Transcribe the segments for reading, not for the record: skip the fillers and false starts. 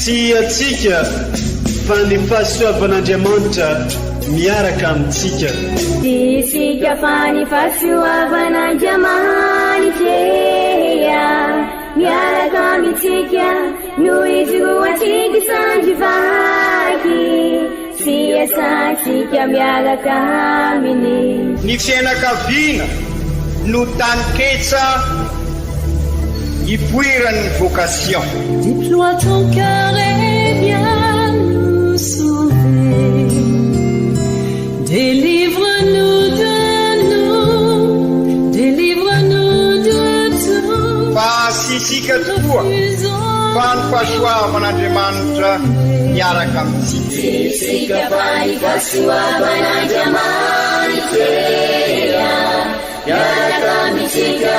Siatsika fa ny fahasoavan'Andriamanitra miaraka amintsika. Isika fa ny fahasoavan'Andriamanitra miaraka amintsika noho izoatsika sandrivaky siasatsika miaraka aminy. Ny fianakaviana no taniketsa ipoiran'ny vocation. Déploie ton cœur et viens nous sauver. Délivre-nous de tout. Fa sisika tokoa fa ny fahasoavan'Andriamanitra miaraka amintsika. Sisika fa ny fahasoavan'Andriamanitra miaraka amintsika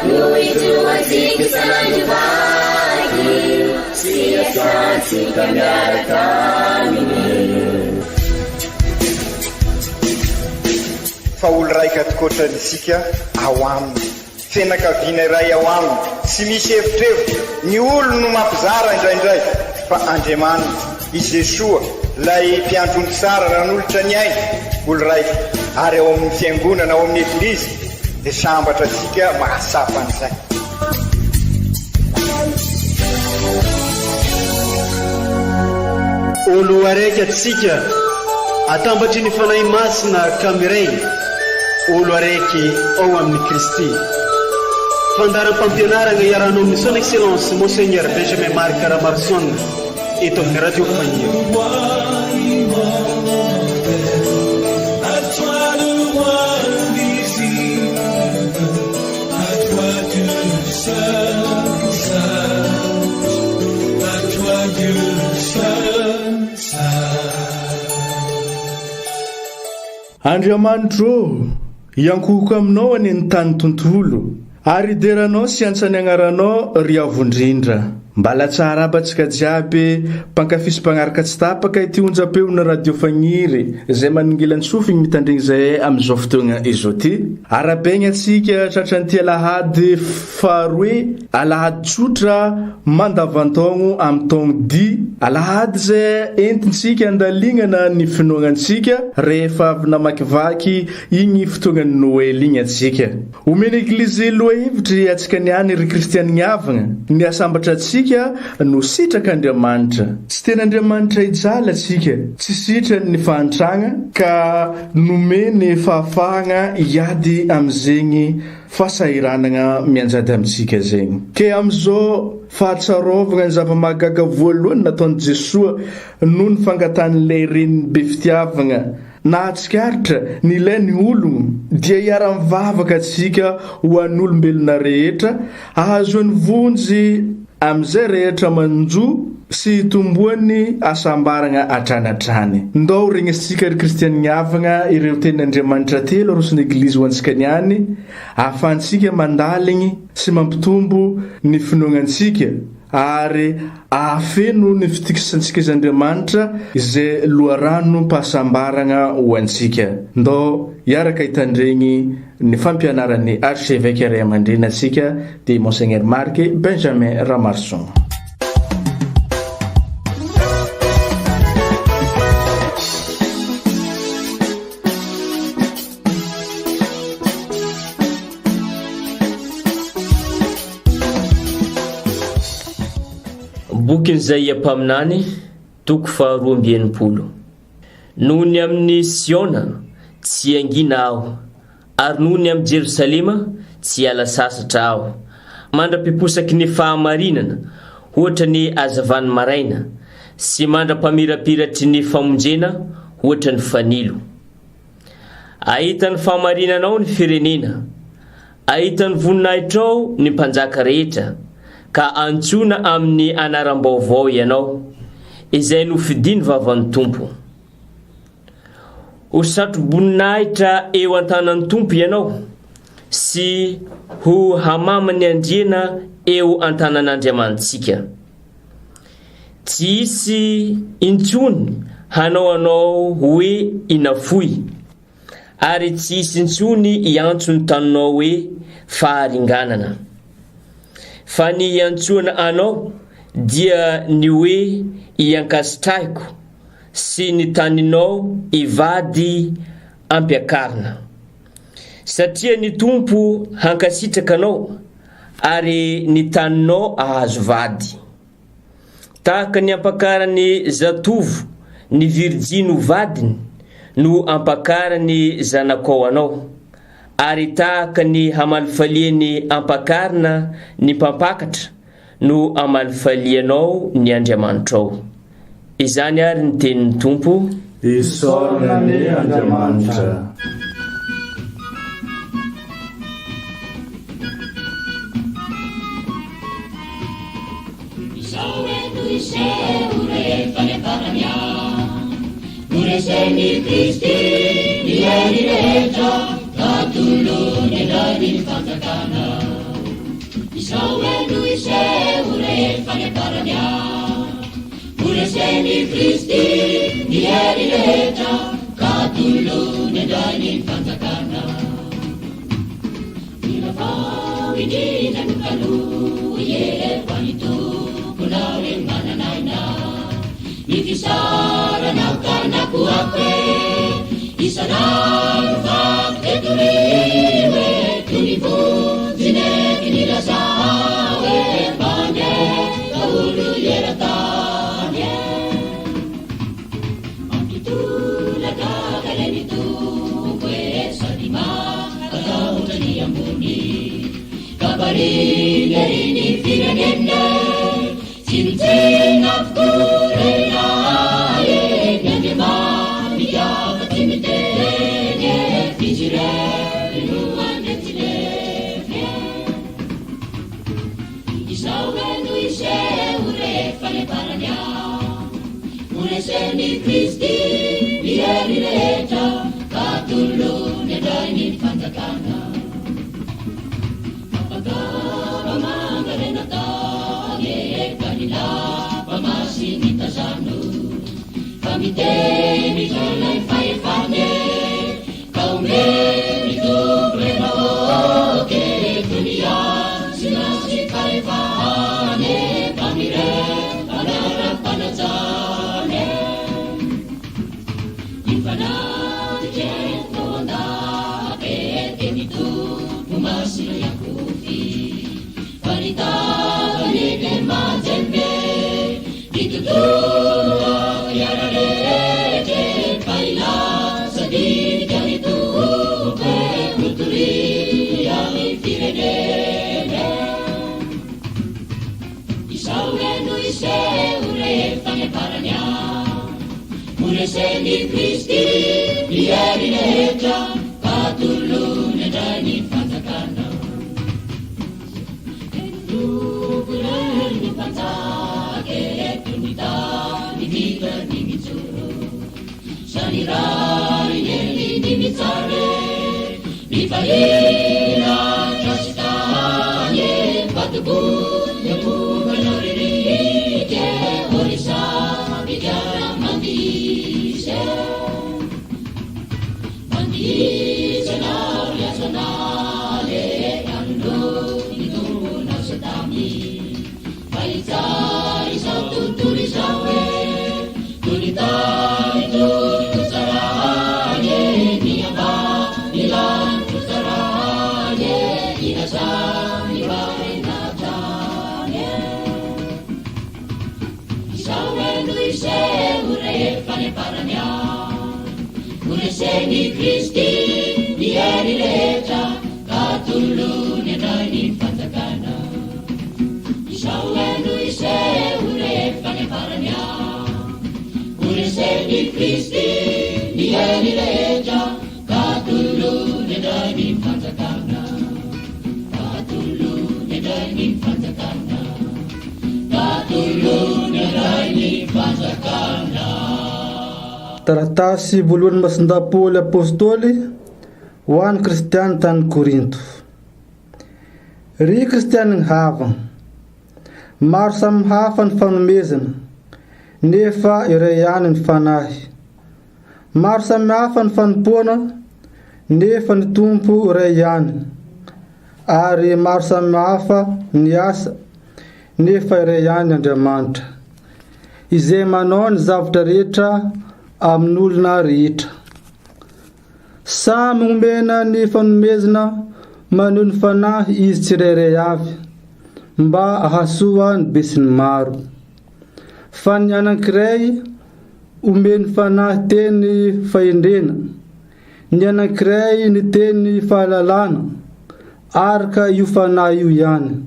noho izoatsika sandrivaky siasatsika miaraka aminy. Fa olo raika tokoatranisika ao aminy, fianakaviana iray ao aminy, tsy misy hevitrevitra. Ny olo no mampizara indraindray, fa Andriamanitra i Jesoa lay mpiandrony tsara nanolotra ny aina olo raika. Ary ao amin'ny fiangonana, ao amin'ny eglizy dia sambatra atsika mahasapa an'izay. Olo araiky atsika atambatry ny fanahy masina kamiray, olo araiky ao amin'ny Kristy. Fandaram-pampianarana iarahana amin'ny son excellence Monseigneur Benjamin Marc Ramarson eto amin'ny radio Fania. Andriamanitro iankoko aminao any ny tany tontolo ary deranao sy antsany agnaranao ry avondrindra. Mbala tsara abatsika jiaby mpankafisy-pagnaraka tsy tapaka ity onjam-peona radio Fagniry izay maningila ny sofiny mitandregny izay amin'izao fotoagna izao ty. Arabegna atsika tratran'ity alahady faharoe, alahady tsotra mandavantaogno amin'ny taogno di, alahady zay entintsika andalignana ny finoagnantsika rehefa avy namakivaky igny fotoagnan'ny Noel igny atsika. Omeny eglizy lohevitry atsika niany ry kristianigny avagna ny asambatra atsika no sitrak'Andriamanitra. Tsy ten'Andriamanitra ijala atsika, tsy sitrany ny fahantragna ka nomeny fahafahagna iady amin'izegny fahasahiranagna mianjady amintsika zegny. Ke amin'izao fahatsarovagna ny zava-mahagaga voalohany nataon'i Jesoa noho ny fangatan'ilay reniny be fitiavagna na atsikaritra ny ilain'ny ologno dia hiara-mivavaka atsika ho an'olombelona rehetra, ahazoany vonjy amin'izay rehetra manjo sy tomboany asambaragna atranatrany. Ndao regnesitsika ry kristianigny avagna ireo tenin'Andriamanitra telo arosony eglizy ho antsika niany, ahafahantsika mandaligny sy mampitombo ny finoagnantsika ary ahafeno ny fitikisantsika iz'Andriamanitra izay loharano mpahasambaragna ho antsika. Ndao iaraka hitandregny ny fampianaran'ny archevêque ray aman-dreny atsika dia Monseigneur Marc Benjamin Ramarson. Bokin'izay ampaminany toko faharoa amby enimpolo. Noho ny amin'ny Siona tsy angina aho, ary noho ny amin'ny Jerosalema tsy ala sasatra aho. Mandra-piposaky ny fahamarinana ohatra ny azavany maraina, sy mandra-pamirapiratry ny famonjena ohatra ny fanilo. Ahita ny fahamarinanao ny firenena, ahita ny voninahitrao ny mpanjaka rehetra, ka antsona amin'ny anaram-baovao ianao izay nofidiny vavan'ny tompo. Ho satro-boninahitra eo an-tanan'ny tompo ianao sy ho hamamany andriana eo an-tanan'Andriamanitsika. Tsy isy intsony hanao anao hoe inafoy, ary tsy isy intsony iantso ny tanonao hoe faharinganana. Fa ny iantsoana anao dia ny hoe iankasitrahiko sy ny taninao ivady ampiakarina. Satria ny tompo hankasitraka anao ary ny taninao ahazo vady. Tahaka ny ampakarany zatovo ny virjino vadiny no ampakarany zanakao anao, ary tahaka ny hamalifaliany ampakarina ny mpampakatra no amalifalianao ny Andriamanitrao. Izany ary ny tenin'ny tompo, isaorana ny Andriamanitra. Ureseni Kristi ni heri rehetra katuluni ndani fantakana. Isawenu ise urefanya paranya. Ureseni Kristi ni heri rehetra katuluni ndani fantakana. Ilafawi jina nukalu ye panitu kunare mananaina. Nikisara na kana kuape isana fakte tuliwe tunifu zine kinila sawe pande kaulu yeratane amtitula kagaleni tu kwe sadima akautani ambuni kabari gerini firenene sintina kurena ye nyema miya katimite fijire nuane tile isawenu ise ure fale paranya ureseni Kristi bieri leta katulu nedani fantakana apagaba mangarenata pamasi mitazano pamite mitona ifayefane kaume mitubrema oke dunia sinasi ifayefane pamire panara panazane infana tijentonda peke mitu pumasi yakufi panita panike mazembe ditutua yararete paila sadini janitu pe kuturi yami firene isawenu ise ure fane paranya ureseni Kristi biari leta katulu nedani fantakana Kurani pantake tunita nivita nimitsuru Sanirari neli nimitsare Nifaira chastanye patubu Yapu kanoririke Orisa vidyara mandise Mandise naulia sonale Ando itungu na setami Paitari sautu tulisawe Tulitari tulikusaranye Niyamba nilan kusaranye Inasani barinatanye Isawenu ise ure fane paranya Ureseni Kristi dieri leta Katulu nedani fantakana Isawenu ise ure fane paranya Ureseni Kristi dieri leta Katulu nedani fantakana Katulu nedani fantakana Katulu nedani fantakana Taratasi voalohany masindapoly apôstôly ho an'ny kristiany tany Korinto. Ry kristiany hava, maro samihafa ny fanomezana, nefa iray ihany ny fanahy. Maro samihafa ny fanompoana, nefa ny tompo iray ihany. Ary maro samihafa ny asa, nefa iray ihany Andriamanitra, izay manao ny zavatra rehetra amin'olona rehetra. Samy omena ny fanomezana maneho ny fanahy izy tsirairay avy, mba ahasoa ny be sy ny maro. Fa ny anankiray omeny fanahy teny fahendrena, ny anankiray ny teny fahalalana, araka io fanahy io ihany.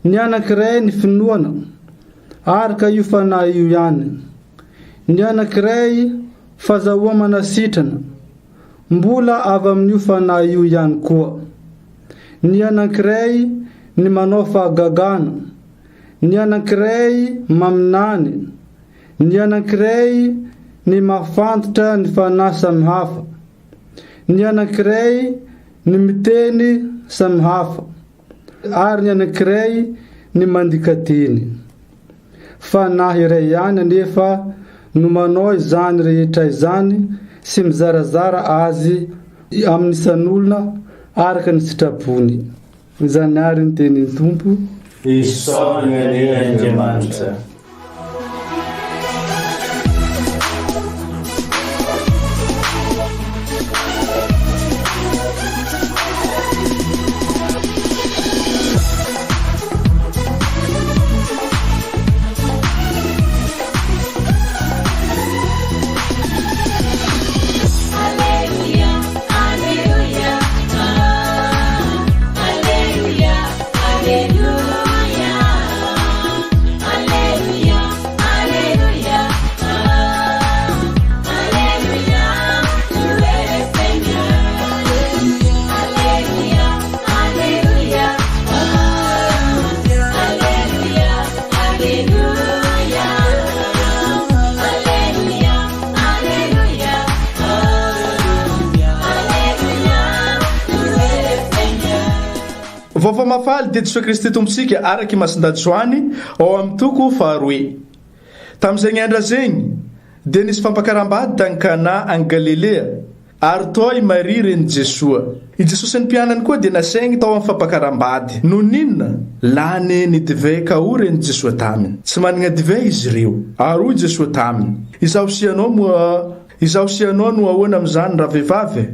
Ny anankiray ny finoana, araka io fanahy io ihany. Ny anankiray fahazahoa manasitrana, mbola avy amin'io fanahy io ihany koa. Ny anankiray ny manao fahagagana, ny anankiray maminany, ny anankiray ny mafantotra ny fanahy samihafa, ny anankiray ny miteny samihafa, ary ny anankiray ny mandika teny. Fanahy iray ihany anefa no manao izany rehetra izany sy mizarazara azy amin'ny isan'olona araka ny sitrapony. Izany ary ny tenin'ny Tompo. Isaorana ny Andriamanitra. Vaovao mafaly dia Jesosy Kristy Tompontsika araky Masindajoany ao amin'ny toko 2. Tamin'izay ny andra zegny dia nisy fampakaram-bady tany Kana any Galilea, ary tao i Maria reny Jesoa. I Jesosy ny mpianany koa dia nasaigny tao amin'ny fampakaram-bady. No ninona lany ny divay ka o reny Jesoa taminy. Tsy manana divay izy ireo. Ary hoy Jesoa taminy, izaho sianao no ahoana amin'izany raha vehivavy?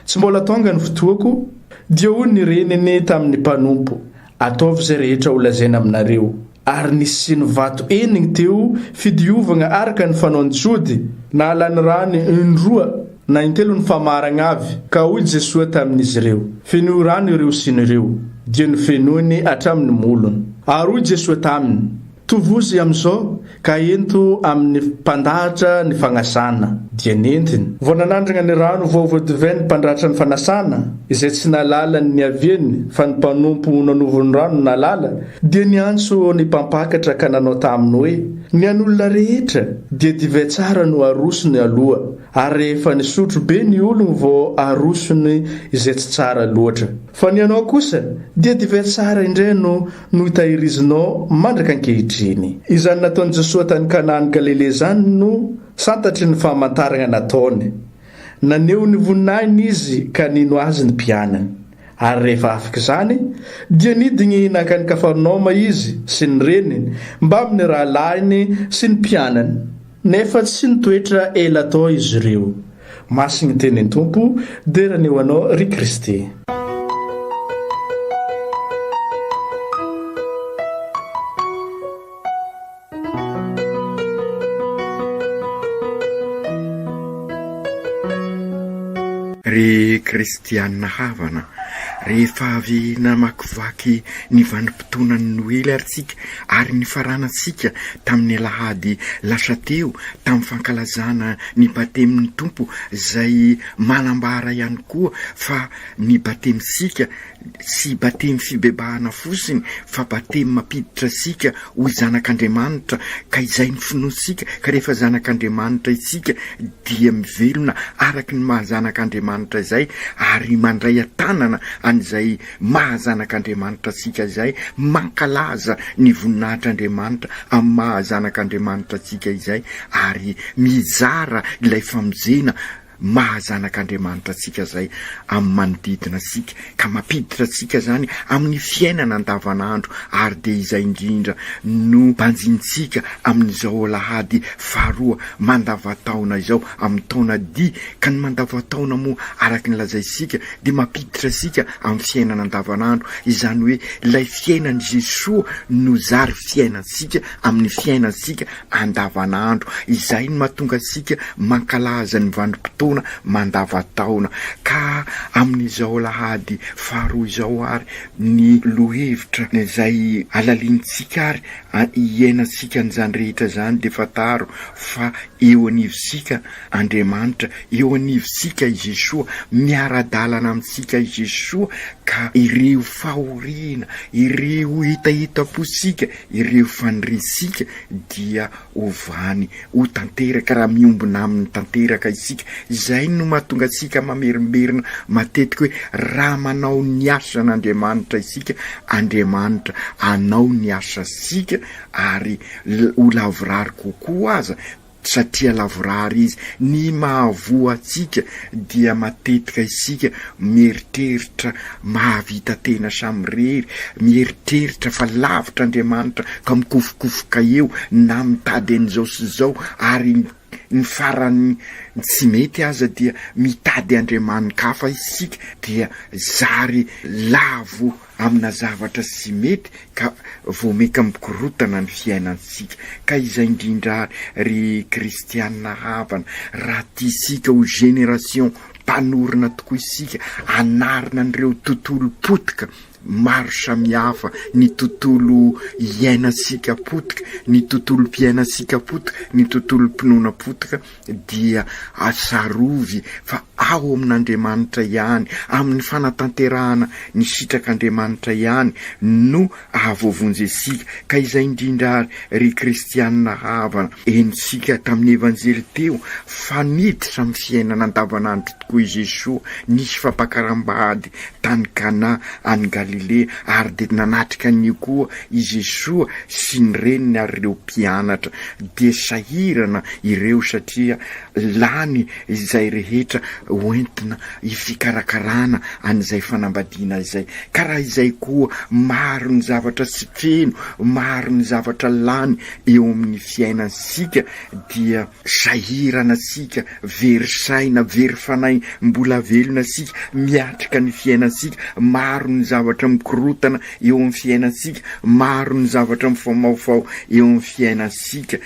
Tsy mbola tonga ny fotoako. Dia hoy ny reniny tamin'ny mpanompo, ataovy izay rehetra ho lazaina aminareo. Ary nisy ny vato eniny teo fidiovana araka ny fanaony jody, na alany rany indroa na intelo ny famaragna avy. Ka hoy Jesoa tamin'izy ireo, feno rano ireo sinireo, dia ny fenony atramin'ny molony. Ary hoy Jesoa taminy, tovozy amin'izao ka ento amin'ny mpandahatra ny fanasana. Dia nentiny vao nanandrana ny rano vaovao-divay ny mpandratra ny fanasana, izay tsy nalala ny aviany fa ny mpanompo nanovony rano nalala. Dia niantso ny mpampakatra ka nanao taminy hoe, ny an'olona rehetra dia divay tsara no arosony aloha, ary rehefa nisotro be ny ologno vao arosony izay tsy tsara loatra. Fa ny anao kosa dia divay tsara indray no hitahirizinao mandraka ankehitriny. Izany nataon'i Jesoa tany Kana any Galilea zany no santatry ny famantarana nataony. Naneo ny voninahiny izy ka nino azy ny mpianany. Ary rehefa afaka izany dia nidiny nankany Kafarnaoma izy sy ny reniny mba amin'ny rahalahiny sy ny mpianany, nefa tsy nitoetra ela tao izy ireo. Masiny tenin'ny Tompo, derany eo anao ry Kristy. Ry kristianina havana, rehefa avy namakivaky ny vanim-potoanan'ny Noely aritsika ary ny faranantsika tamin'ny Alahady lasa teo tamin'ny fankalazana ny batemin'ny Tompo, izay manambara ihany koa fa ny batemisika sy batemy fibebahana fosiny fa batemy mampiditra sika ho zanak'Andriamanitra, ka izay ny finoantsika. Ka rehefa zanak'Andriamanitra isika dia mivelona araky ny mahazanak'Andriamanitra izay, ary mandray atanana an'izay mahazanak'Andriamanitra sika izay, mankalaza ny voninahitr'Andriamanitra amin'ny mahazanak'Andriamanitra sika izay, ary mizara ilay famonjena mahazanak'Andriamanitra atsika zay amin'ny manodidina asika ka mampiditra atsika zany amin'ny fiainana andavanandro ary de izay indrindra no banjintsika amin'izao lahady faharoa mandavataona izao amin'ny taona dia ka ny mandavataona moa araky ny lazaisika de mampiditra asika amin'ny fiainana andavanandro izany hoe ilay fiainany Jesoa no zary fiainatsika amin'ny fiainatsika andavanandro izay no mahatonga asika mankalaza ny vandim-potoana mandavataona ka amin'izao lahady faharoa izao ary ny lohevitra izay alalintsika ary iainantsika an'izany rehetra zany de fataro fa eo anivosika Andriamanitra, eo anivosika i Jesoa, miara-dalana amintsika i Jesoa ka ireo fahoriana, ireo hitahitam-posika, ireo fanirisika dia ovany ho tanteraka raha miombona amin'ny tanteraka isika. Izay no mahatonga atsika mamerimberina matetika hoe raha manao ny asan'Andriamanitra isika, Andriamanitra anao ny asa sika ary ho lavorary kokoa aza satria lavorary izy. Ny mahavoa atsika dia matetika isika mieritreritra mahavita tena samirery, mieritreritra fa lavitra Andriamanitra ka mikofokofoka eo na mitady an'izao sy zao ary ny farany tsy mety aza dia mitady Andriamanitra fa isika dia zary lavo amina zavatra sy mety ka vomeka mikorotana ny fiainantsika. Ka izay indrindra ry kristianina havana, raha tisika ho generation mpanorina tokoa isika, anarina an'ireo tontolo potika maro samihafa, ny tontolo iainasika potika, ny tontolo mpiainasika potika, ny tontolo mpinoana potika dia asarovy fa ao amin'Andriamanitra ihany, amin'ny fanatanterahana ny sitrak'Andriamanitra ihany no ahavovonjesika. Ka izay indrindra ry kristianina havana, ensika tamin'ny evanjely teo fa niditra amin'ny fiainana andavanandro tokoa i Jesoa, nisy fampakarambady tany Kana any Galilea ary de nanatrika an'io koa i Jesoa sy ny reniny ary ireo mpianatra de sahirana ireo satria lany izay rehetra hoentina ifikarakarana an'izay fanambadiana izay. Ka raha izay koa maro ny zavatra sy feno, maro ny zavatra lany eo amin'ny fiainansika dia sahirana sika, very saina, very fanay, mbola velona sika, miatrika ny fiainansika, maro ny zavatra mikorotana eo amin'ny fiainansika, maro ny zavatra mifaomaofao eo amin'ny fiainansika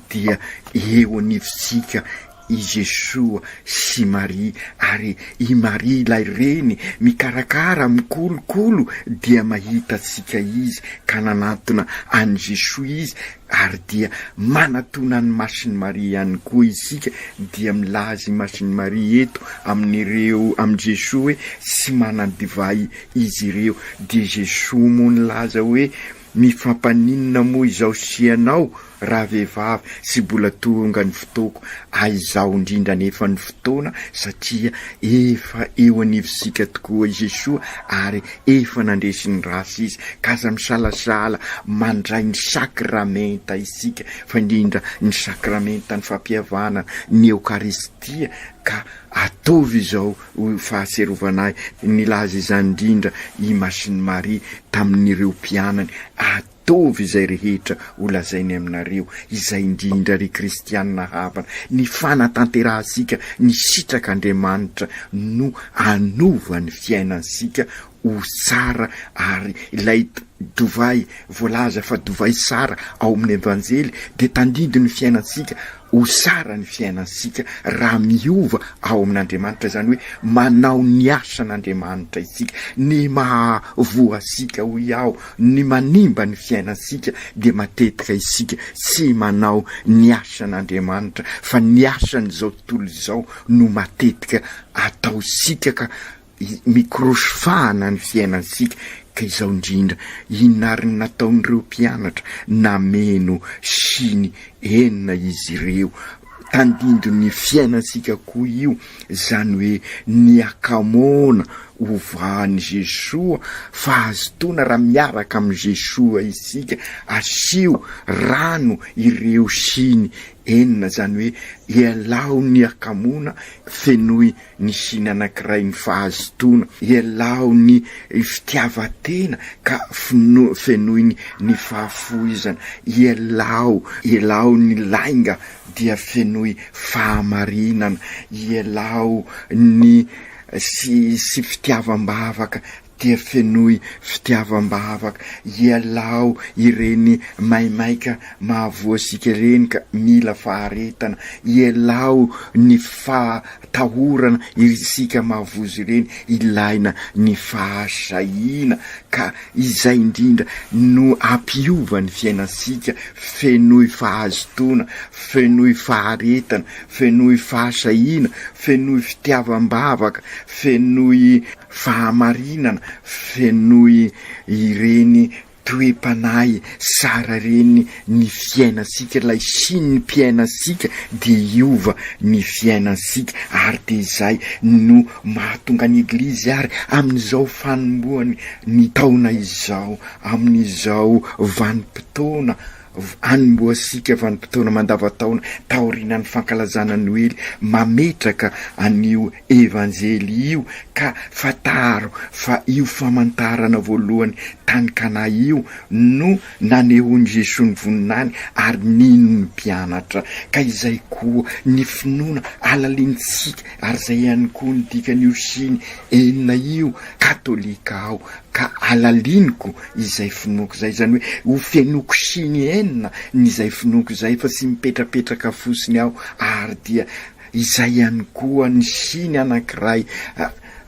dia eo anivosika i Jesoa sy Maria. Ary i Maria ilay reny mikarakara, mikolokolo dia mahita atsika izy ka nanatona any Jesoa izy ary dia manatona ny masiny Maria ihany koa isika dia milaza i masiny Maria eto amin'ireo amin'ny Jesoa hoe sy manan-divay izy ireo. De Jesoa moa nilaza hoe mifampanina moa izao sianao raha vehivavy sy mbola tonga ny fotoako aizao indrindra nefa ny fotoana satria efa eo anivosika tokoa i Jesoa ary efa nandresy ny rasy izy ka aza misalasala mandray ny sakramenta isika fa indrindra ny sakramenta ny fampihavana ny Eukaristia ka ataovy izao fahaserovanahy nilaza izany indrindra i masiny Maria tamin'ireo mpianany, ataovy izay rehetra olazainy aminareo. Izay indrindra ry kristianina havana, ny fanatanterahasika ny sitrak'Andriamanitra no anova ny fiainansika ho tsara ary ilay dovay voalaza fa dovay sara ao amin'ny evanjely de tandidy ny fiainansika ho sara ny fiainansika raha miova ao amin'Andriamanitra, zany hoe manao ny asan'Andriamanitra isika, ny mahavoa asika ho ao, ny manimba ny fiainansika de matetika isika tsy manao ny asan'Andriamanitra fa ny asan'izao tontolo izao no matetika ataosika ka mikrosofahana ny fiainansika. Ka izao indrindra inona ary nataon'ireo mpianatra nameno siny enina izy ireo tandindo ny fiainansika koa io, zany hoe ny akamona ovan'ny Jesoa fa azotoana raha miaraka amin'ny Jesoa isika, asio rano ireo siny enina, zany hoe ialao ny akamona fenoy ny siny anankiray ny fahazotoana, ialao ny fitiavatena ka fenoy ny fahafoizana, ialao ny lainga dia fenoy fahamarinana, ialao ny sy fitiavam-bavaka dia fenoy fitiavam-bavaka, ialao ireny maimaika mahavoasika reny ka mila faharetana, ialao ny fahatahorana isika mahavozy reny, ilaina ny fahasahina ka izay indrindra no ampiova ny fiainasika, fenoy fahazotoana, fenoy faharetana, fenoy fahasahina, fenoy fitiavam-bavaka, fenoy fahamarinana, fenoy ireny toe-panahy sara reny ny fiainasika, lay siny ny mpiainasika de iova ny fiainasika. Ary de zay no mahatonga ny eglizy ary amin'izao fanomboany ny taona izao, amin'izao vanim-potoana anomboasika vanim-potoana mandavataona taorianany fankalazana Noely, mametraka an'io evanjely io ka fataro fa io famantarana voalohany tany Kana io no nanehony Jesosy ny voninany ary nino ny mpianatra, ka izay koa ny finoana alalintsika ary zay ihany koa ny dikan'io siny enina io katolika ao ka alaliniko izay finoko zay, zany hoe ho fenoko siny enina nyzay finoko zay fa sy mipetrapetraka fosiny ao, ary dia izay ihany koa ny siny anankiray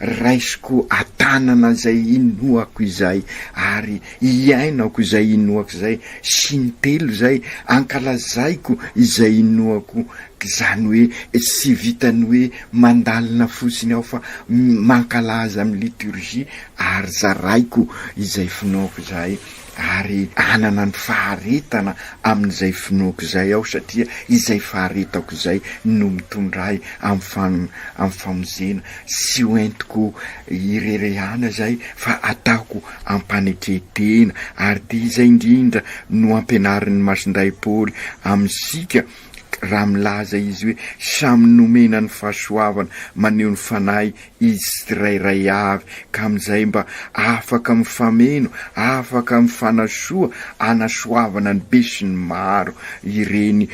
raisiko atanana zay inoako izay ary iainako izay inoako izay, siny telo zay ankalazaiko izay inoako, zany hoe sy vitany hoe mandalina fosiny ao fa mankalaza amin'ny liturgie ary zaraiko izay finoako izay, ary anana ny faharetana amin'izay finoako izay ao, satria izay faharetako izay no mitondray amin'ny famonjena, sy hoentiko irerehana zay fa ataoko ampanetretena. Ary de izay indrindra no ampianarin'ny Masindray Paoly amin'sika raha milaza izy hoe samy nomena ny fahasoavana maneho ny fanahy izy tsirairay avy, ka amin'izay mba afaka mifameno, afaka mifanasoa anasoavana ny be sy ny maro ireny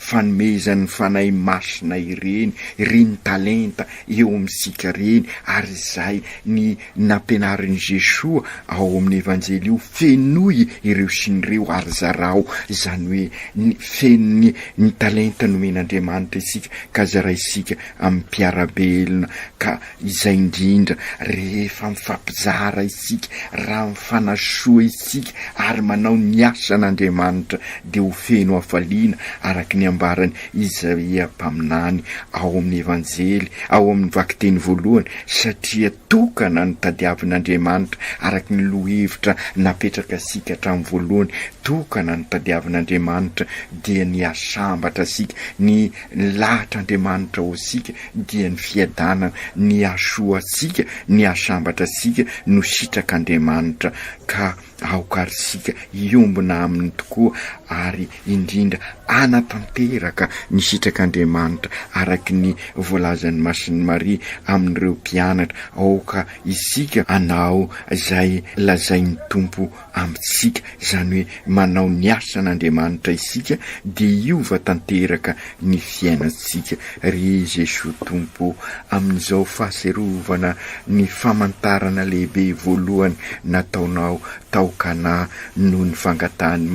fanomezan'ny fanahy masina ireny, reny talenta eo amin'sika reny. Ary zay ny nampianarin'i Jesoa ao amin'ny evanjely io, fenoy ireo sinireo ary zarao, zany hoe feny ny talenta nomen'Andriamanitra isika ka zaraisika amin'ny mpiarabelona, ka izay indrindra rehefa mifampizara isika, raha mifanasoa isika ary manao ny asan'Andriamanitra de ho feno hafaliana araka ny ambarany Isaia mpaminany ao amin'ny evanjely, ao amin'ny vakiteny voalohany, satria tokana ny tadiavin'Andriamanitra araka ny lohevitra napetraka sika hatramin'ny voalohany, tokana ny tadiavin'Andriamanitra dia ny asambatra sika, ny lahatr'Andriamanitra ho sika dia ny fiadanana, ny asoa sika, ny asambatra sika no sitrak'Andriamanitra, ka aokarisika iombona aminy tokoa ary indrindra anatanteraka ny sitrak'Andriamanitra araky ny voalazan'ny Masin'ny Maria amin'ireo mpianatra, aoka isika anao zay lazain'ny Tompo amintsika, zany hoe manao ny asan'Andriamanitra isika de iova tanteraka ny fiainatsika. Ry Jesosy Tompo, amin'izao fahaserovana ny famantarana lehibe voalohany nataonao tao Kana noho ny fangatany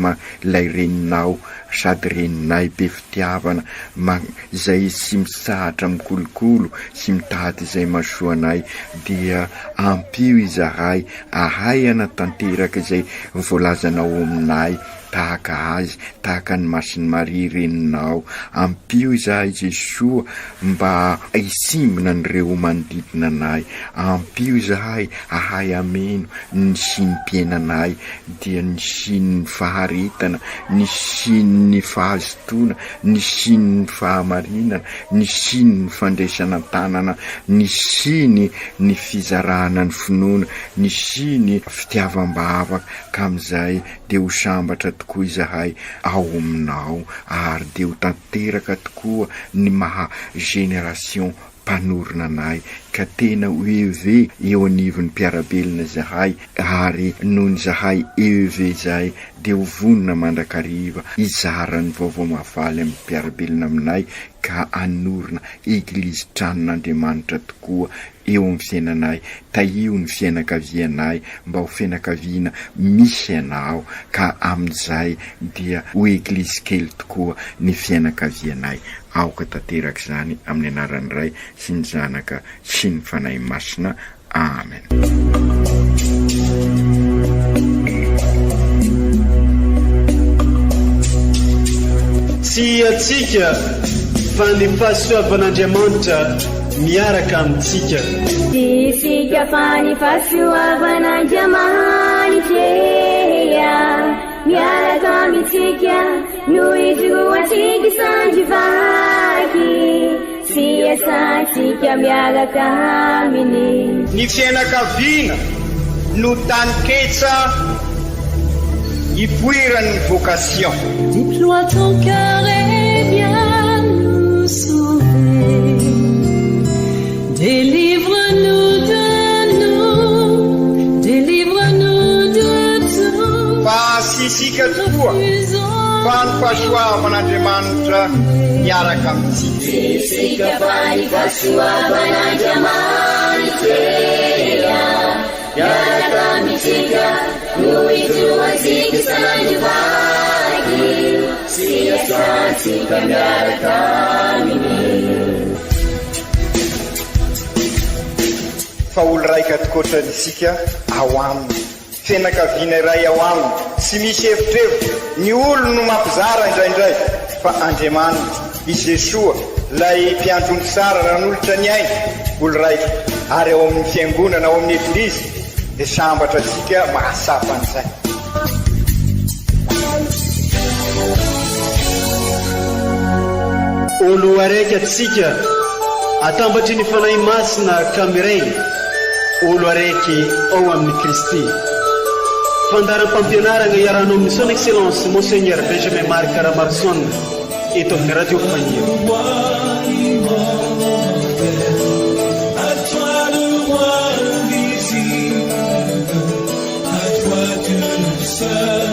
lay reninao sady reninay be fitiavana zay sy misahatra mikolokolo sy mitady izay masoanay, dia ampio izahay ahay anatanteraka izay voalazanao aminay tahaka azy, tahaka ny Masiny Maria reninao. Ampio izahay Jesoa mba hisimbona n'ireo manodidina anay. Ampio izahay ahay ameno ny sinim-piainanay, dia ny sin'ny faharetana, ny sin'ny fahazotoana, ny sin'ny fahamarinana, ny sin'ny fandraisana tanana, ny siny ny fizarahana ny finoana, ny siny fitiavam-bavaka. Ka amin'izay dia ho sambatra tokoa izahay ao aminao, ary dia ho tanteraka tokoa ny maha génération mpanorona anay, ka tena oeve eo anivon'ny mpiarabelona zahay, ary noho ny zahay eve zay dia ho vonona mandrakariva izara ny vaovao mahafaly amin'ny mpiarabelona aminay, ka anorona eglizy tranon'Andriamanitra tokoa eo amin'ny fiainanay. Taio ny fianakavianay mba ho fianakaviana misy anao, ka amin'izay dia ho eglizy kely tokoa ny fianakavianay. Aoka tanteraka izany amin'ny anaran'ny Ray sy ny Zanaka sy ny Fanahy Masina. Amen. Tsy atsika fa ny fahasoavan'Andriamanitra miaraka amintsika. Isika fa ny fahasoavan'Andriamanitra miaraka amintsika, noho izy roatsika sandrivaky, sy asantsika miaraka aminy. Ny fianakaviana no tany ketsa ipoiran'ny vocation. Déploie ton cœur et viens nous sauver. Délivre-nous de nous, délivre-nous de tout. Fa sisika tokoa fa ny fahasoavan'Andriamanitra miaraka amintsika. Sisika fa ny fahasoavan'Andriamanitra miaraka amintsika, noho izy roatsika sandrivaky, sy asantsika miaraka aminy. Fa olo raika tokoatran'isika ao aminy, fianakaviana iray ao aminy, tsy misy efitrevitra. Ny olo no mampizara indraindray, fa Andriamanitra i Jesoa lay mpiandrony tsara nanolotra ny aina, olo raika. Ary ao amin'ny fiangonana, ao amin'ny eglizy, dia sambatra atsika mahasapa an'izay. Olo araiky atsika atambatry ny fanahy masina kamiray, olo araiky ao amin'ny Kristy. Fandaram-pampianarana iarahanao amin'ny son excellence Monseigneur Benjamin Marc Caramarson eto amin'ny radio Fania. À toi le roi invisible, à toi Dieu seul.